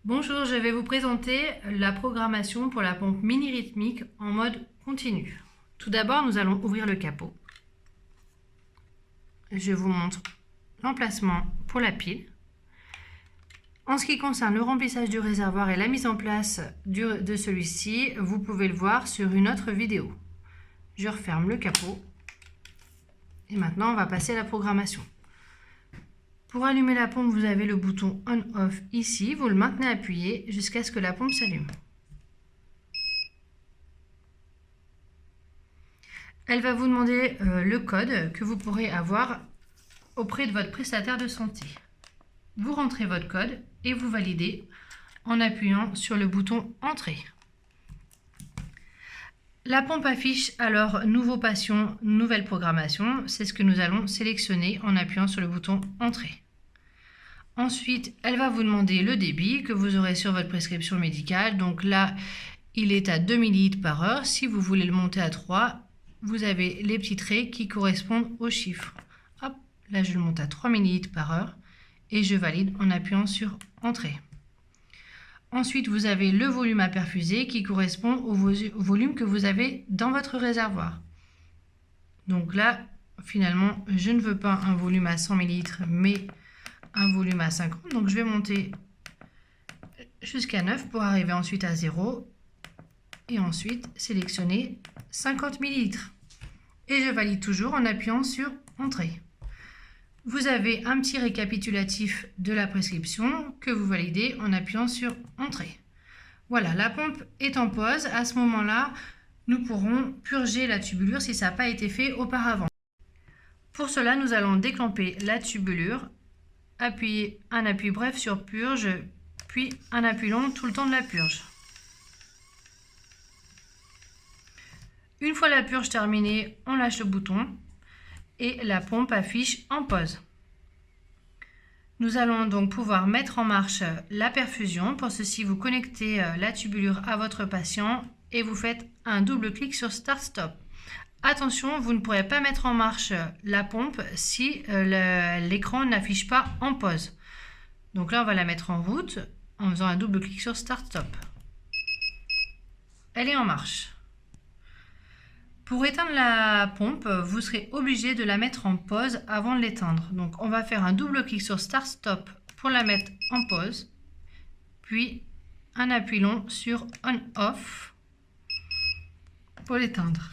Bonjour, je vais vous présenter la programmation pour la pompe mini rythmique en mode continu. Tout d'abord, nous allons ouvrir le capot. Je vous montre l'emplacement pour la pile. En ce qui concerne le remplissage du réservoir et la mise en place de celui-ci, vous pouvez le voir sur une autre vidéo. Je referme le capot et maintenant on va passer à la programmation. Pour allumer la pompe, vous avez le bouton on-off ici, vous le maintenez appuyé jusqu'à ce que la pompe s'allume. Elle va vous demander le code que vous pourrez avoir auprès de votre prestataire de santé. Vous rentrez votre code et vous validez en appuyant sur le bouton Entrée. La pompe affiche alors Nouveau patient, nouvelle programmation. C'est ce que nous allons sélectionner en appuyant sur le bouton Entrée. Ensuite, elle va vous demander le débit que vous aurez sur votre prescription médicale. Donc là, il est à 2 ml par heure. Si vous voulez le monter à 3, vous avez les petits traits qui correspondent aux chiffres. Hop, là je le monte à 3 ml par heure et je valide en appuyant sur Entrée. Ensuite, vous avez le volume à perfuser qui correspond au volume que vous avez dans votre réservoir. Donc là, finalement, je ne veux pas un volume à 100 ml, mais un volume à 50. Donc je vais monter jusqu'à 9 pour arriver ensuite à 0. Et ensuite, sélectionner 50 ml. Et je valide toujours en appuyant sur Entrée. Vous avez un petit récapitulatif de la prescription que vous validez en appuyant sur Entrée. Voilà, la pompe est en pause. À ce moment-là, nous pourrons purger la tubulure si ça n'a pas été fait auparavant. Pour cela, nous allons déclamper la tubulure, appuyer un appui bref sur purge, puis un appui long tout le temps de la purge. Une fois la purge terminée, on lâche le bouton et la pompe affiche en pause. Nous allons donc pouvoir mettre en marche la perfusion. Pour ceci, vous connectez la tubulure à votre patient et vous faites un double clic sur Start Stop. Attention, vous ne pourrez pas mettre en marche la pompe si l'écran n'affiche pas en pause. Donc là, on va la mettre en route en faisant un double clic sur Start Stop. Elle est en marche. Pour éteindre la pompe, vous serez obligé de la mettre en pause avant de l'éteindre. Donc on va faire un double clic sur Start Stop pour la mettre en pause, puis un appui long sur On Off pour l'éteindre.